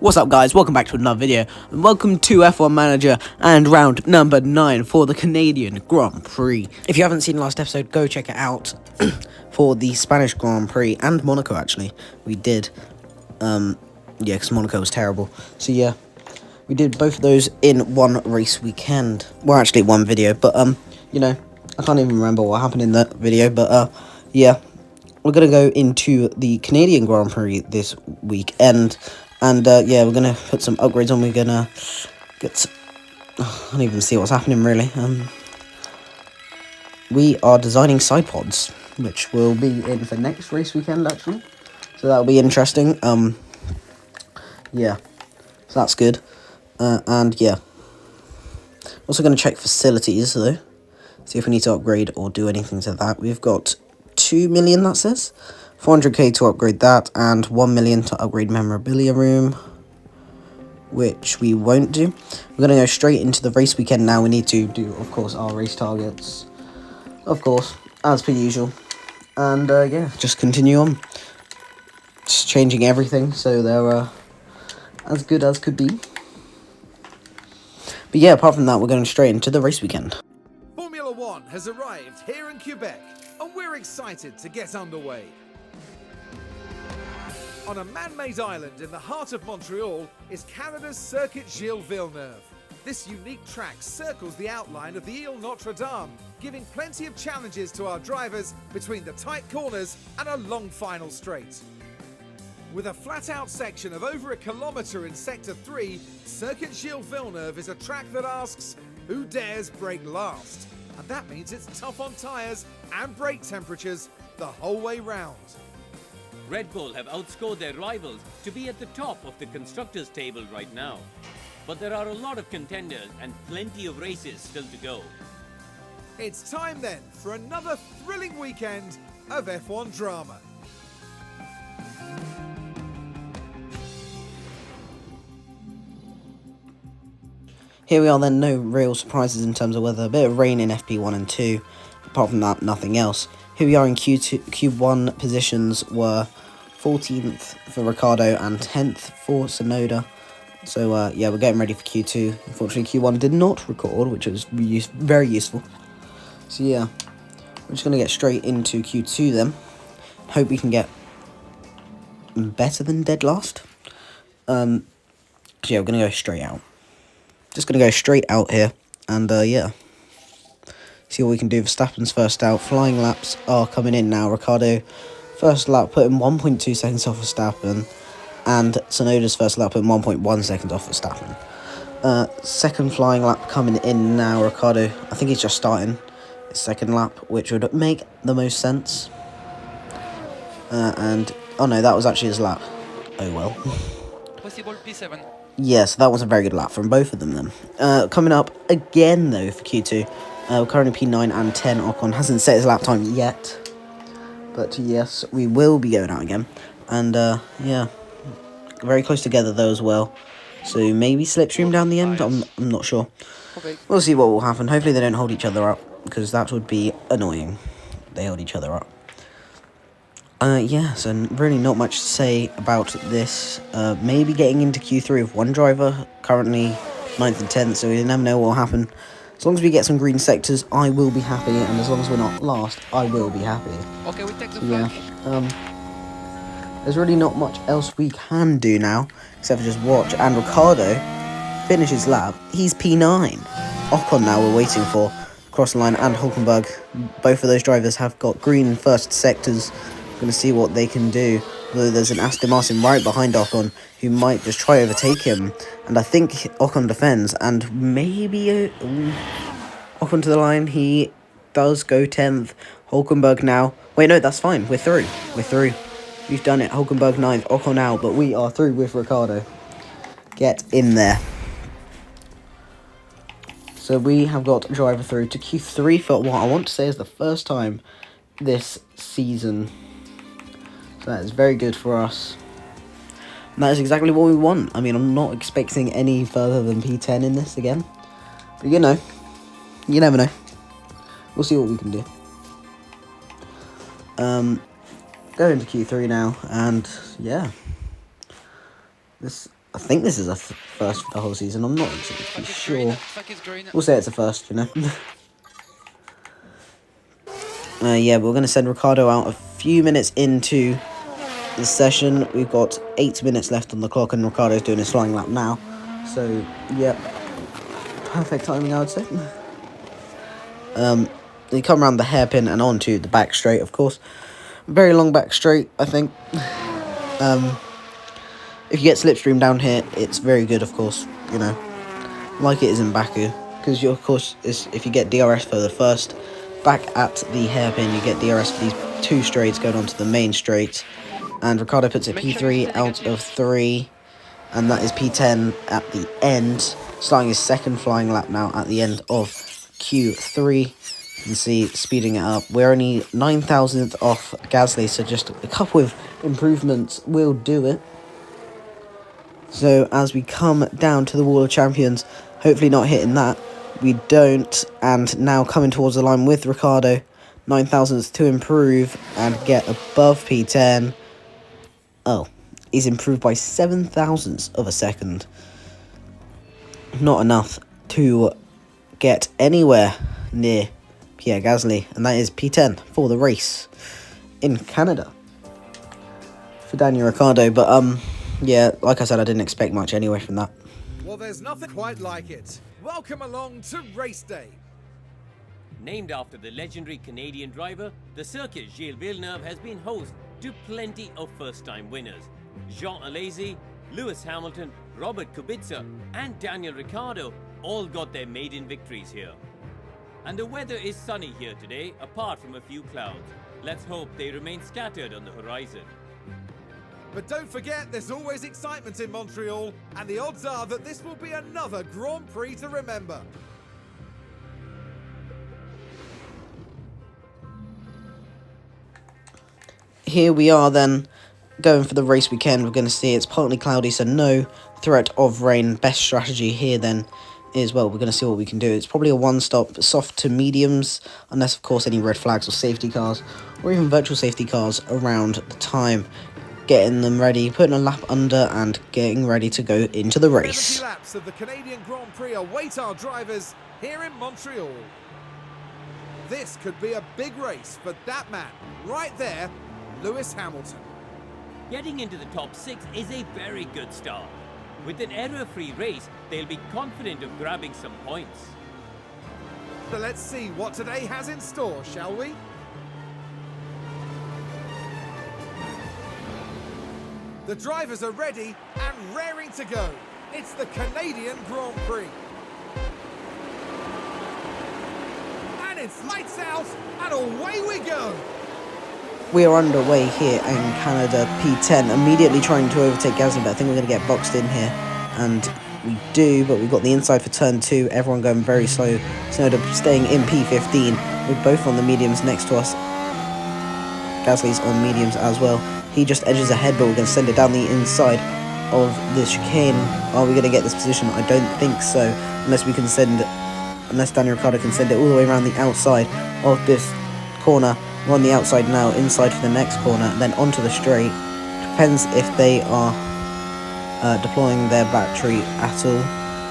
What's up, guys? Welcome back to another video, and welcome to F1 Manager and round number 9 for the Canadian Grand Prix. If you haven't seen the last episode, go check it out for the Spanish Grand Prix and Monaco, actually. We did, yeah, because Monaco was terrible. So, yeah, we did both of those in one race weekend. Well, actually, one video, but, you know, I can't even remember what happened in that video, but, yeah. We're going to go into the Canadian Grand Prix this weekend. And, yeah, we're going to put some upgrades on. We're going to get... I don't even see what's happening, really. We are designing side pods, which will be in for next race weekend, actually. So that'll be interesting. Yeah. So that's good. And, yeah. Also going to check facilities, though. See if we need to upgrade or do anything to that. We've got 2 million, that says. 400k to upgrade that, and 1 million to upgrade memorabilia room, which we won't do. We're going to go straight into the race weekend now. We need to do, of course, our race targets, of course, as per usual. And, yeah, just continue on. Just changing everything so they're as good as could be. But, yeah, apart from that, we're going straight into the race weekend. Formula One has arrived here in Quebec, and we're excited to get underway. On a man-made island in the heart of Montreal is Canada's Circuit Gilles Villeneuve. This unique track circles the outline of the Ile Notre Dame, giving plenty of challenges to our drivers between the tight corners and a long final straight. With a flat-out section of over 1 kilometre in Sector 3, Circuit Gilles Villeneuve is a track that asks, who dares brake last? And that means it's tough on tyres and brake temperatures the whole way round. Red Bull have outscored their rivals to be at the top of the constructors' table right now. But there are a lot of contenders and plenty of races still to go. It's time then for another thrilling weekend of F1 drama. Here we are then, no real surprises in terms of weather. A bit of rain in FP1 and 2. Apart from that, nothing else. Here we are in Q1 positions were 14th for Ricciardo and 10th for Tsunoda. So, yeah, we're getting ready for Q2. Unfortunately, Q1 did not record, which was very useful. So, yeah, we're just going to get straight into Q2 then. Hope we can get better than dead last. So, yeah, we're going to go straight out. Just going to go straight out here. And, yeah. See what we can do. Verstappen's first out. Flying laps are coming in now. Ricciardo, first lap, putting 1.2 seconds off Verstappen. And Tsunoda's first lap, putting 1.1 seconds off Verstappen. Second flying lap coming in now. Ricciardo, I think he's just starting his second lap, which would make the most sense. And, oh no, that was actually his lap. Oh well. Possible P7. Yeah, so that was a very good lap from both of them then. Coming up again, though, for Q2. Currently P9 and 10. Ocon hasn't set his lap time yet. But, yes, we will be going out again. And, yeah. Very close together, though, as well. So, maybe slipstream down the end? I'm not sure. Okay. We'll see what will happen. Hopefully they don't hold each other up, because that would be annoying. They hold each other up. Yeah, so really not much to say about this. Maybe getting into Q3 with one driver, currently 9th and 10th, so we never know what will happen. As long as we get some green sectors, I will be happy, and as long as we're not last, I will be happy. Okay, we take the Yeah, flag. there's really not much else we can do now, except for just watch. And Ricciardo finishes lap. He's P9. Ocon now we're waiting for. Cross the line and Hulkenberg. Both of those drivers have got green first sectors. Going to see what they can do. Although there's an Aston Martin right behind Ocon who might just try overtake him. And I think Ocon defends. And maybe Ocon to the line. He does go 10th. Hulkenberg now. Wait, no, that's fine. We're through. We're through. We've done it. Hulkenberg 9th. Ocon out. But we are through with Ricciardo. Get in there. So we have got driver through to Q3 for what I want to say is the first time this season. So that is very good for us. And that is exactly what we want. I mean, I'm not expecting any further than P10 in this again. But you know, you never know. We'll see what we can do. Go into Q3 now, and yeah. This I think this is a first for the whole season. I'm not exactly Track is sure. green. Track is green. We'll say it's a first, you know. Yeah, we're going to send Ricardo out a few minutes into the session. We've got 8 minutes left on the clock, and Ricardo's doing his flying lap now. So, yeah, perfect timing, I would say. They come around the hairpin and onto the back straight, of course. Very long back straight, I think. If you get slipstream down here, it's very good, of course, you know, like it is in Baku. Because, of course, if you get DRS for the first, back at the hairpin, you get DRS for these 2 straights going onto the main straight. And Ricardo puts it P3 out of 3. And that is P10 at the end. Starting his second flying lap now at the end of Q3. You can see, speeding it up. We're only 9,000th off Gasly, so just a couple of improvements will do it. So as we come down to the Wall of Champions, hopefully not hitting that, we don't, and now coming towards the line with Ricardo, 9,000th to improve and get above P10. Oh, he's improved by 7,000ths of a second. Not enough to get anywhere near Pierre Gasly, and that is P10 for the race in Canada for Daniel Ricciardo. But yeah, like I said, I didn't expect much anyway from that. Well, there's nothing quite like it. Welcome along to race day. Named after the legendary Canadian driver, the circuit Gilles Villeneuve has been host to plenty of first-time winners. Jean Alesi, Lewis Hamilton, Robert Kubica, and Daniel Ricciardo all got their maiden victories here. And the weather is sunny here today, apart from a few clouds. Let's hope they remain scattered on the horizon. But don't forget, there's always excitement in Montreal, and the odds are that this will be another Grand Prix to remember. Here we are then, going for the race weekend. We're going to see it's partly cloudy, so no threat of rain. Best strategy here then is, well, we're going to see what we can do. It's probably a one-stop, soft to mediums, unless, of course, any red flags or safety cars, or even virtual safety cars around the time. Getting them ready, putting a lap under, and getting ready to go into the race. 70 laps of the Canadian Grand Prix await our drivers here in Montreal. This could be a big race for that man, right there, Lewis Hamilton. Getting into the top 6 is a very good start. With an error-free race, they'll be confident of grabbing some points. So let's see what today has in store, shall we? The drivers are ready and raring to go. It's the Canadian Grand Prix. And it's lights out and away we go. We are underway here in Canada, P10, immediately trying to overtake Gasly, but I think we're going to get boxed in here. And we do, but we've got the inside for turn 2, everyone going very slow. Tsunoda staying in P15, we're both on the mediums next to us. Gasly's on mediums as well. He just edges ahead, but we're going to send it down the inside of the chicane. Are we going to get this position? I don't think so, unless Daniel Ricciardo can send it all the way around the outside of this corner. We're on the outside now, inside for the next corner, then onto the straight. Depends if they are deploying their battery at all.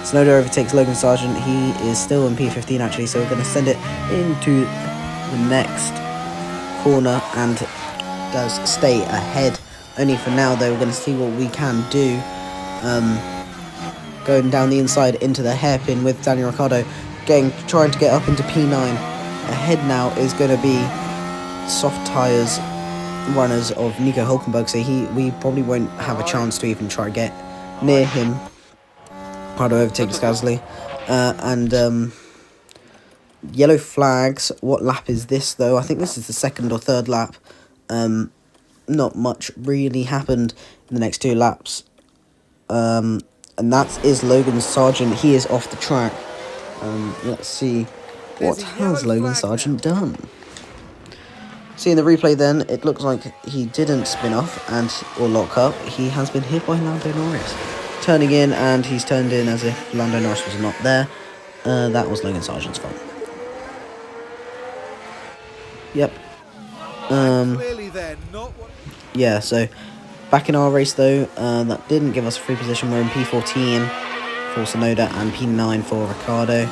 Tsunoda overtakes Logan Sargent. He is still in P15 actually, so we're going to send it into the next corner and does stay ahead. Only for now though, we're going to see what we can do. Going down the inside into the hairpin with Daniel Ricciardo, trying to get up into P9. Ahead now is going to be soft tyres runners of Nico Hulkenberg, so we probably won't have a chance to even try to get near him. Ricciardo overtakes Gasly. And yellow flags. What lap is this though? I think this is the second or third lap. Not much really happened in the next 2 laps. And that is Logan Sargent. He is off the track. Let's see what has Logan Sargent done. See in the replay then, it looks like he didn't spin off or lock up. He has been hit by Lando Norris. Turning in, and he's turned in as if Lando Norris was not there. That was Logan Sargent's fault. Yep. Clearly they're not what... Yeah, so Back in our race though, that didn't give us a free position. We're in P14 for Tsunoda and P9 for Ricciardo.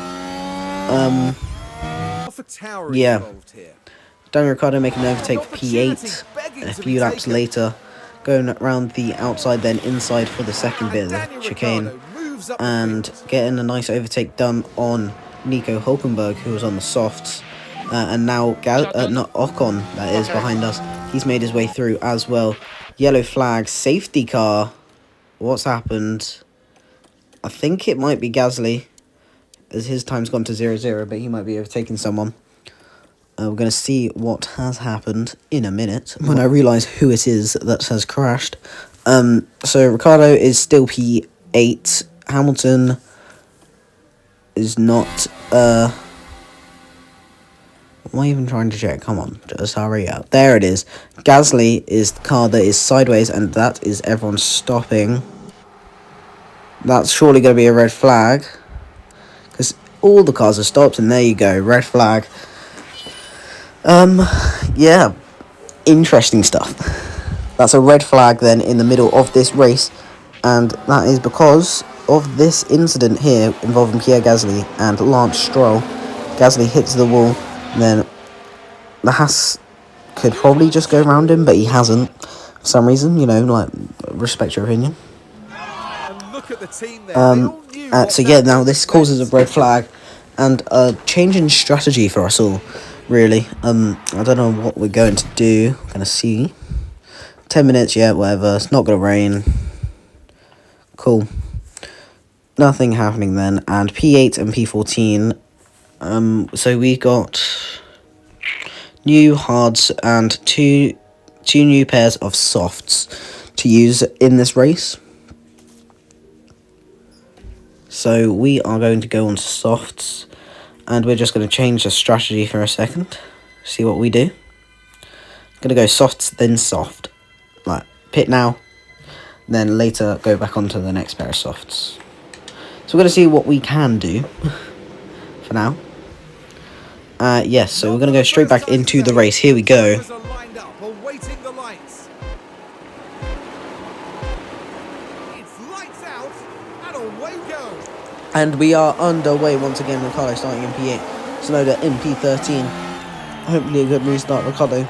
AlphaTauri Yeah. involved here. Daniel Ricciardo making an overtake for P8, and a few laps later, going around the outside then inside for the second bit of the chicane, and getting a nice overtake done on Nico Hulkenberg, who was on the softs, and now not Ocon, that is behind us. He's made his way through as well. Yellow flag, safety car. What's happened? I think it might be Gasly, as his time's gone to 0-0, but he might be overtaking someone. We're going to see what has happened in a minute when I realise who it is that has crashed. So Ricciardo is still P8. Hamilton is not... What am I even trying to check? Come on, just hurry up. There it is. Gasly is the car that is sideways, and that is everyone stopping. That's surely going to be a red flag, because all the cars are stopped, and there you go, red flag. Yeah, interesting stuff. That's a red flag then in the middle of this race, and that is because of this incident here involving Pierre Gasly and Lance Stroll. Gasly hits the wall, and then the Haas could probably just go around him, but he hasn't for some reason, you know, like, respect your opinion. And look at the team there. They all knew what So yeah, that now was this causes a meant red to flag and a change in strategy for us all, really. I don't know what we're going to do. We're gonna see. 10 minutes, yeah, whatever. It's not gonna rain. Cool. Nothing happening then. And P8 and P14. So we got new hards and two new pairs of softs to use in this race. So we are going to go on to softs, and we're just going to change the strategy for a second. See what we do. Going to go softs, then soft. Like, pit now, then later go back onto the next pair of softs. So we're going to see what we can do for now. Yes, so we're going to go straight back into the race. Here we go. Drivers are lined up, awaiting the lights. It's lights out, and away we go. And we are underway once again. Ricciardo starting in P8. Tsunoda in P13. Hopefully a good restart. Ricciardo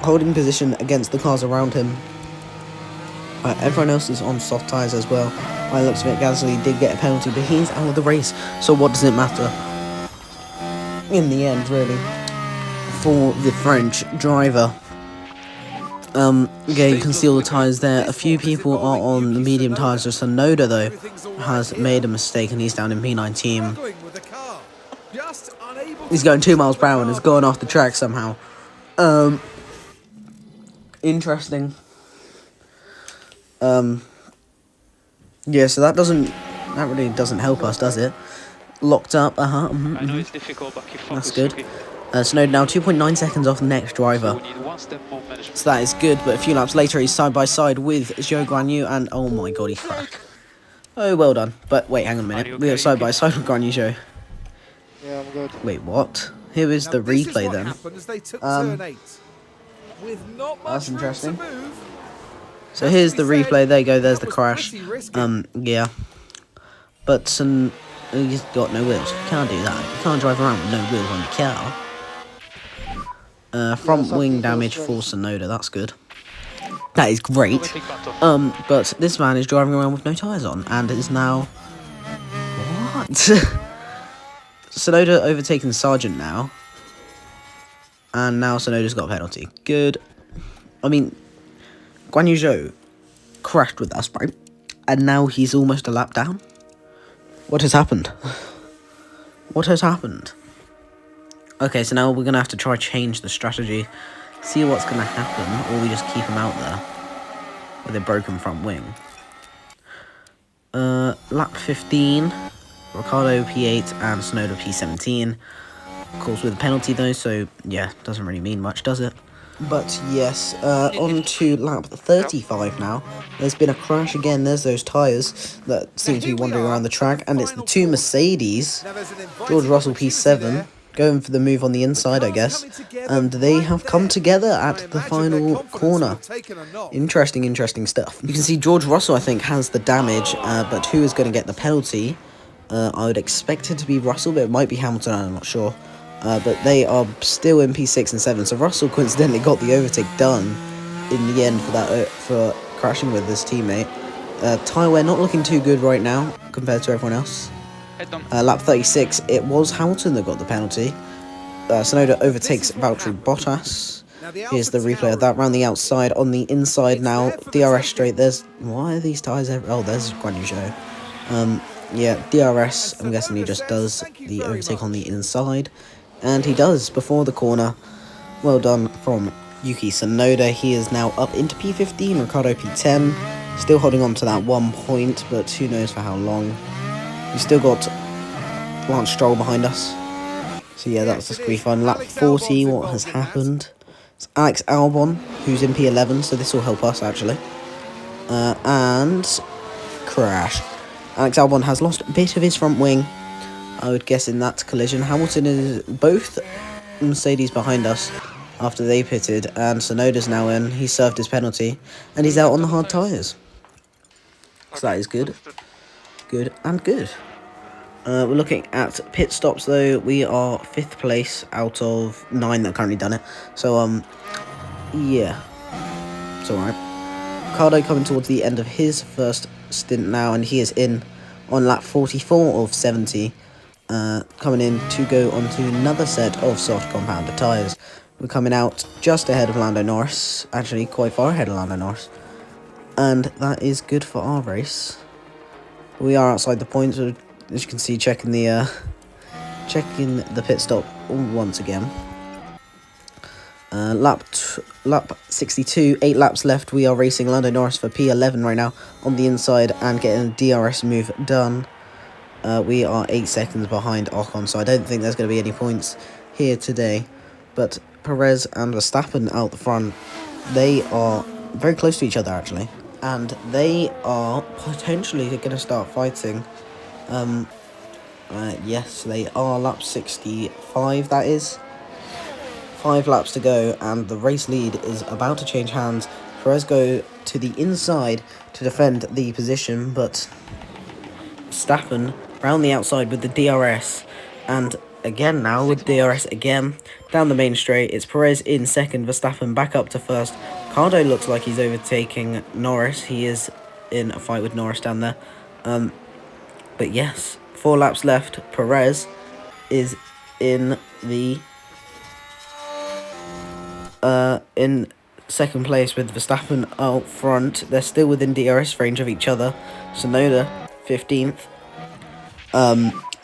holding position against the cars around him. Everyone else is on soft tyres as well. By the looks of it, Gasly did get a penalty, but he's out of the race. So what does it matter? In the end, really, for the French driver. Yeah, you can see all the tyres there. A few people are on the medium tyres. So Tsunoda, though, has made a mistake, and he's down in P9 team. With the car. Just unable He's to going 2 miles control per hour the and has car. gone off the track somehow. Interesting. Yeah, so that really doesn't help us, does it? Locked up, I know it's difficult, but keep That's focused. good. Okay? Snowden now 2.9 seconds off the next driver. So we need one step more management. So that is good, but a few laps later he's side by side with Zhou Guanyu, and oh my god, he's crashed. Oh, well done. But wait, hang on a Are you minute. We are okay? side by side with Guanyu Zhou. Yeah, I'm good. Wait, what? Here is Now, the this is replay what then. happened as they took Um, turn 8. With not much that's room interesting. to move. So Has here's to the be said, replay. There you go. There's that the was crash. pretty risky. Yeah. But he's got no wheels. You can't do that. You can't drive around with no wheels on your car. Front something wing feels damage for very- Tsunoda. That's good. That is great. Overtake battle. But this man is driving around with no tyres on and is now... What? Tsunoda overtaken Sargent now. And now Tsunoda's got a penalty. Good. I mean, Guanyu Zhou crashed with us, right? And now he's almost a lap down. What has happened? What has happened? Okay, so now we're going to have to try change the strategy. See what's going to happen, or we just keep him out there with a broken front wing. Lap 15, Ricciardo P8 and Tsunoda P17. Of course, with a penalty though, so yeah, doesn't really mean much, does it? But yes, on to lap 35 now. There's been a crash again. There's those tyres that seem to be wandering around the track, and it's the two Mercedes. Now there's an inviting George Russell opportunity P7 there. going for the move on the inside, I guess. And they have come together at the final corner. Interesting stuff. You can see George Russell, I think, has the damage, but who is going to get the penalty? I would expect it to be Russell, but it might be Hamilton, I'm not sure. But they are still in P6 and 7, so Russell coincidentally got the overtake done in the end for crashing with his teammate. Tyre, we're not looking too good right now compared to everyone else. Lap 36, it was Hamilton that got the penalty. Tsunoda overtakes Valtteri Bottas. Here's the replay of that. Round the outside, on the inside now, DRS straight. Why are these tyres oh, there's Guan Yu Zhou. Yeah, DRS, I'm guessing he just does the overtake on the inside. And he does, before the corner. Well done from Yuki Tsunoda. He is now up into P15, Ricciardo P10. Still holding on to that 1 point, but who knows for how long. We've still got Lance Stroll behind us. So yeah, that's just going to be fun. Lap 40, what has happened? It's Alex Albon, who's in P11, so this will help us, actually. And crash. Alex Albon has lost a bit of his front wing, I would guess, in that collision. Hamilton is both Mercedes behind us after they pitted, and Tsunoda's now in. He served his penalty, and he's out on the hard tyres. So that is good. Good and good. We're looking at pit stops, though. We are 5th place out of 9 that have currently done it. So, yeah. It's alright. Ricciardo coming towards the end of his first stint now, and he is in on lap 44 of 70. Coming in to go onto another set of soft compounder tyres. We're coming out just ahead of Lando Norris. Actually, quite far ahead of Lando Norris. And that is good for our race. We are outside the points, as you can see, checking the pit stop once again. Lap 62, 8 laps left. We are racing Lando Norris for P11 right now on the inside and getting a DRS move done. We are 8 seconds behind Ocon, so I don't think there's going to be any points here today. But Perez and Verstappen out the front, they are very close to each other, actually. And they are potentially going to start fighting. Yes, they are. Lap 65, that is. 5 laps to go, and the race lead is about to change hands. Perez go to the inside to defend the position, but Verstappen round the outside with the DRS, and again now with DRS again down the main straight. It's Perez in second, Verstappen back up to first. Ricciardo looks like he's overtaking Norris. He is in a fight with Norris down there. But yes, 4 laps left. Perez is in the in second place with Verstappen out front. They're still within DRS range of each other. Tsunoda 15th.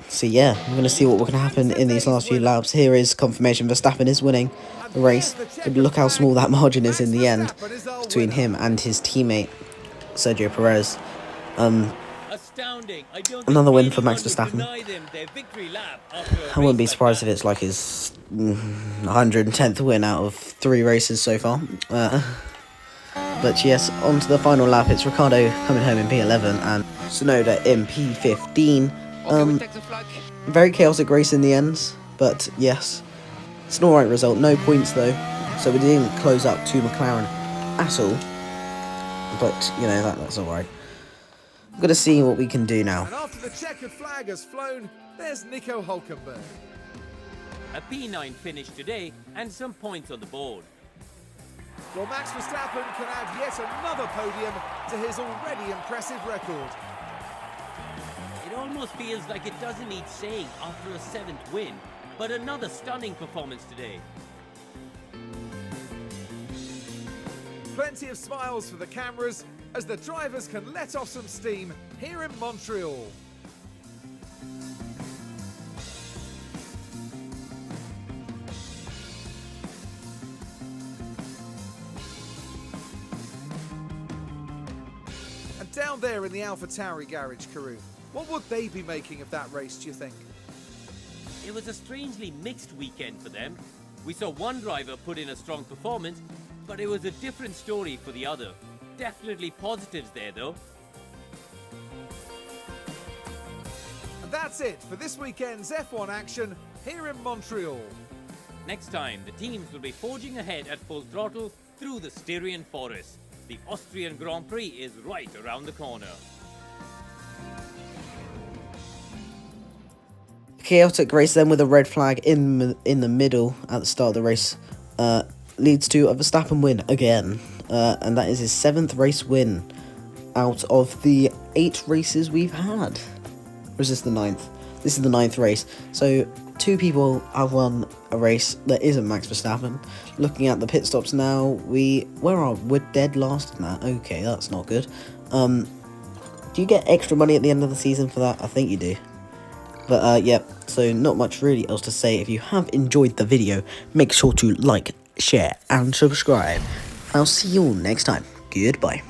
So yeah, we're going to see what will happen in these last few laps. Here is confirmation Verstappen is winning the race. But look how small that margin is in the end between him and his teammate Sergio Perez. Another win for Max Verstappen. I wouldn't be surprised if it's like his 110th win out of 3 races so far. But yes, on to the final lap. It's Ricciardo coming home in P11 and Tsunoda in P15. Very chaotic race in the end, but yes, it's an alright result. No points though, so we didn't close up to McLaren at all. But you know, that's alright. I'm gonna see what we can do now. And after the checkered flag has flown, there's Nico Hülkenberg. A P9 finish today and some points on the board. Well, Max Verstappen can add yet another podium to his already impressive record. It almost feels like it doesn't need saying after a 7th win, but another stunning performance today. Plenty of smiles for the cameras as the drivers can let off some steam here in Montreal. And down there in the AlphaTauri garage, Karun, what would they be making of that race, do you think? It was a strangely mixed weekend for them. We saw one driver put in a strong performance, but it was a different story for the other. Definitely positives there though. And that's it for this weekend's F1 action. here in Montreal. Next time, the teams will be forging ahead at full throttle through the Styrian forest. The Austrian Grand Prix is right around the corner. Chaotic race then with a red flag in the middle at the start of the race leads to a Verstappen win again. And that is his 7th race win out of the 8 races we've had. Or is this the 9th? This is the 9th race. So 2 people have won a race that isn't Max Verstappen. Looking at the pit stops now, we're dead last in that. Okay, that's not good. Do you get extra money at the end of the season for that? I think you do. But yeah, so not much really else to say. If you have enjoyed the video, make sure to like, share and subscribe. I'll see you all next time. Goodbye.